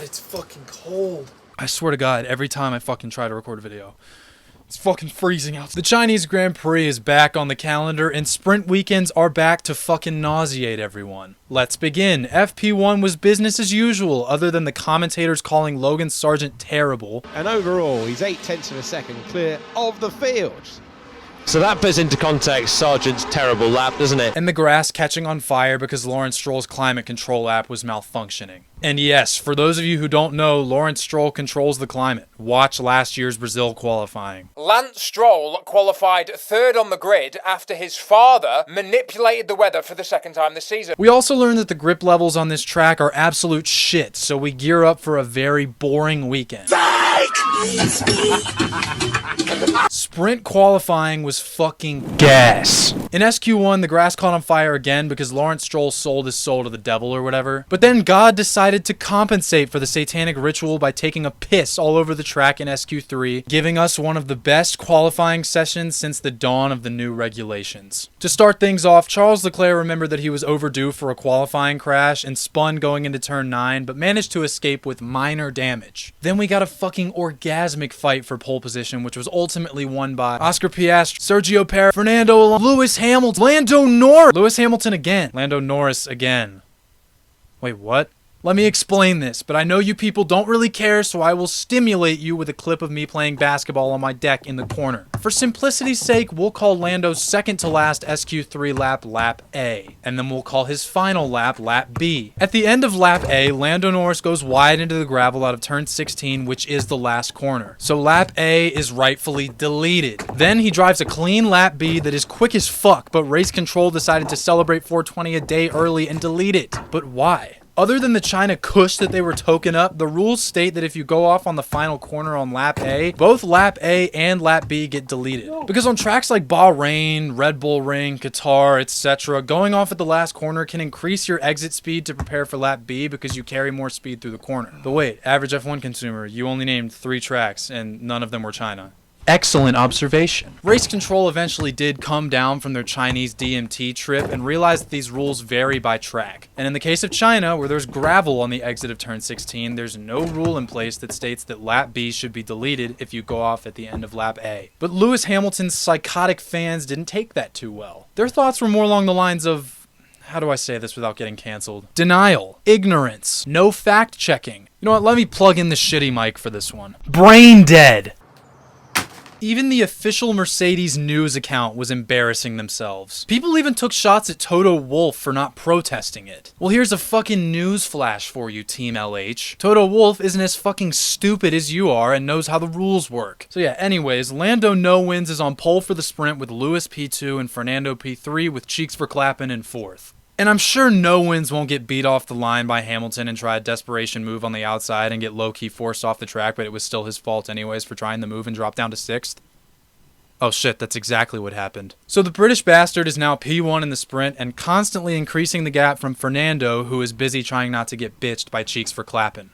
it's fucking cold. I swear to God, every time I fucking try to record a video, it's fucking freezing out. The Chinese Grand Prix is back on the calendar, and sprint weekends are back to fucking nauseate everyone. Let's begin. FP1 was business as usual, other than the commentators calling Logan Sargent terrible. And overall, he's 0.8 of a second clear of the field. So that puts into context Sargent's terrible lap, doesn't it? And the grass catching on fire because Lawrence Stroll's climate control app was malfunctioning. And yes, for those of you who don't know, Lawrence Stroll controls the climate. Watch last year's Brazil qualifying. Lance Stroll qualified third on the grid after his father manipulated the weather for the second time this season. We also learned that the grip levels on this track are absolute shit, so we gear up for a very boring weekend. Sprint qualifying was fucking gas. In SQ1, the grass caught on fire again because Lawrence Stroll sold his soul to the devil or whatever. But then God decided to compensate for the satanic ritual by taking a piss all over the track in SQ3, giving us one of the best qualifying sessions since the dawn of the new regulations. To start things off, Charles Leclerc remembered that he was overdue for a qualifying crash and spun going into turn 9, but managed to escape with minor damage. Then we got a fucking orgasmic fight for pole position, which was ultimately won by Oscar Piastri, Sergio Perez, Fernando Alonso, Lewis Hamilton, Lando Norris, Lewis Hamilton again, Lando Norris again. Wait, what? Let me explain this, but I know you people don't really care, so I will stimulate you with a clip of me playing basketball on my deck in the corner. For simplicity's sake, we'll call Lando's second to last SQ3 lap, Lap A, and then we'll call his final lap, Lap B. At the end of Lap A, Lando Norris goes wide into the gravel out of turn 16, which is the last corner. So Lap A is rightfully deleted. Then he drives a clean Lap B that is quick as fuck, but race control decided to celebrate 420 a day early and delete it. But why? Other than the China Kush that they were token up, the rules state that if you go off on the final corner on Lap A, both Lap A and Lap B get deleted. Because on tracks like Bahrain, Red Bull Ring, Qatar, etc., going off at the last corner can increase your exit speed to prepare for Lap B because you carry more speed through the corner. But wait, average F1 consumer, you only named 3 tracks and none of them were China. Excellent observation. Race control eventually did come down from their Chinese DMT trip and realized that these rules vary by track. And in the case of China, where there's gravel on the exit of turn 16, there's no rule in place that states that Lap B should be deleted if you go off at the end of Lap A. But Lewis Hamilton's psychotic fans didn't take that too well. Their thoughts were more along the lines of, how do I say this without getting canceled? Denial, ignorance, no fact checking. You know what, let me plug in the shitty mic for this one. Brain dead. Even the official Mercedes news account was embarrassing themselves. People even took shots at Toto Wolff for not protesting it. Well, here's a fucking news flash for you, Team LH. Toto Wolff isn't as fucking stupid as you are and knows how the rules work. So yeah, anyways, Lando No Wins is on pole for the sprint with Lewis P2 and Fernando P3 with Cheeks for Clappin' in 4th. And I'm sure No Wins won't get beat off the line by Hamilton and try a desperation move on the outside and get low-key forced off the track, but it was still his fault anyways for trying the move and drop down to 6th. Oh shit, that's exactly what happened. So the British bastard is now P1 in the sprint and constantly increasing the gap from Fernando, who is busy trying not to get bitched by Cheeks for Clappin'.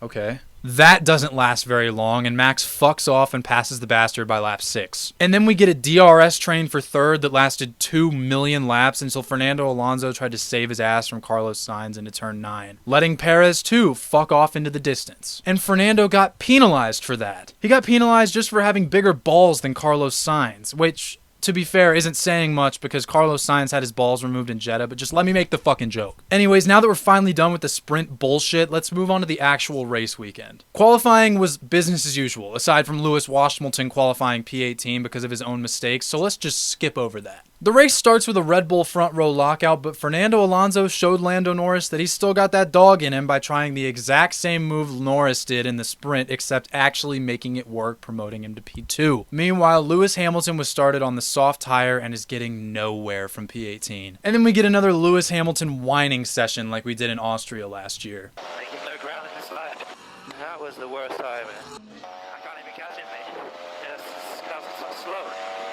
Okay. That doesn't last very long, and Max fucks off and passes the bastard by lap 6. And then we get a DRS train for 3rd that lasted 2 million laps until Fernando Alonso tried to save his ass from Carlos Sainz into turn 9, letting Perez too fuck off into the distance. And Fernando got penalized for that. He got penalized just for having bigger balls than Carlos Sainz, which, to be fair, isn't saying much because Carlos Sainz had his balls removed in Jeddah, but just let me make the fucking joke. Anyways, now that we're finally done with the sprint bullshit, let's move on to the actual race weekend. Qualifying was business as usual, aside from Lewis Washington qualifying P18 because of his own mistakes, so let's just skip over that. The race starts with a Red Bull front row lockout, but Fernando Alonso showed Lando Norris that he's still got that dog in him by trying the exact same move Norris did in the sprint, except actually making it work, promoting him to P2. Meanwhile, Lewis Hamilton was started on the soft tire and is getting nowhere from P18. And then we get another Lewis Hamilton whining session like we did in Austria last year. Making no ground in this lap. That was the worst time. I can't even catch him, mate. Yes, cars are so slow.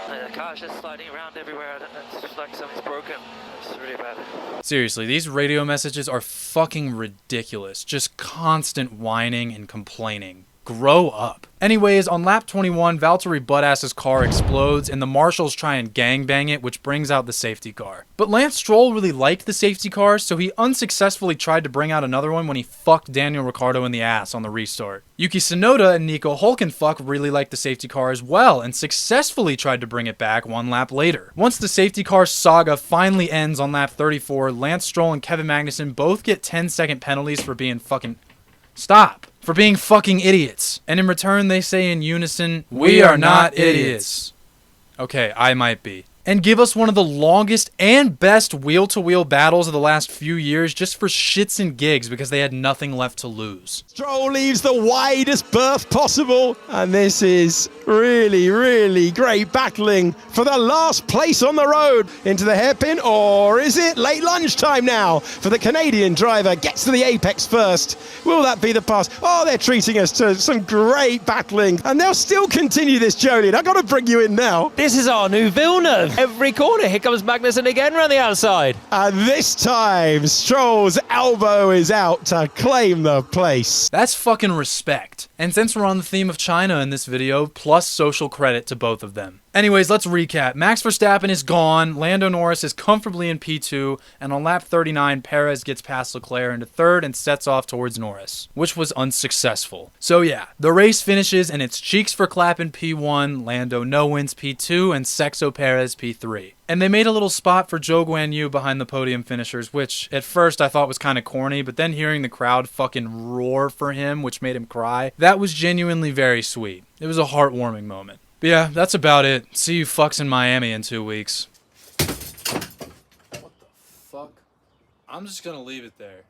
The car's just sliding around everywhere. It's just like something's broken. It's really bad. Seriously, these radio messages are fucking ridiculous. Just constant whining and complaining. Grow up. Anyways, on lap 21, Valtteri Bottas's car explodes and the marshals try and gangbang it, which brings out the safety car. But Lance Stroll really liked the safety car, so he unsuccessfully tried to bring out another one when he fucked Daniel Ricciardo in the ass on the restart. Yuki Tsunoda and Nico Hülkenberg really liked the safety car as well and successfully tried to bring it back one lap later. Once the safety car saga finally ends on lap 34, Lance Stroll and Kevin Magnussen both get 10-second penalties for being fucking... Stop! For being fucking idiots. And in return, they say in unison, "We are not idiots." Okay, I might be. And give us one of the longest and best wheel-to-wheel battles of the last few years just for shits and gigs because they had nothing left to lose. Stroll leaves the widest berth possible, and this is really, really great battling for the last place on the road into the hairpin, or is it late lunchtime now for the Canadian driver? Gets to the apex first. Will that be the pass? Oh, they're treating us to some great battling, and they'll still continue this, Jolien. I've got to bring you in now. This is our new Villeneuve. Every corner, here comes Magnussen again round the outside. And this time, Stroll's elbow is out to claim the place. That's fucking respect. And since we're on the theme of China in this video, plus social credit to both of them. Anyways, let's recap. Max Verstappen is gone, Lando Norris is comfortably in P2, and on lap 39, Perez gets past Leclerc into third and sets off towards Norris, which was unsuccessful. So yeah, the race finishes and it's cheeks for clap in P1, Lando no wins P2, and Sexo Perez P3. And they made a little spot for Zhou Guan Yu behind the podium finishers, which at first I thought was kind of corny, but then hearing the crowd fucking roar for him, which made him cry, that was genuinely very sweet. It was a heartwarming moment. But yeah, that's about it. See you fucks in Miami in 2 weeks. What the fuck? I'm just gonna leave it there.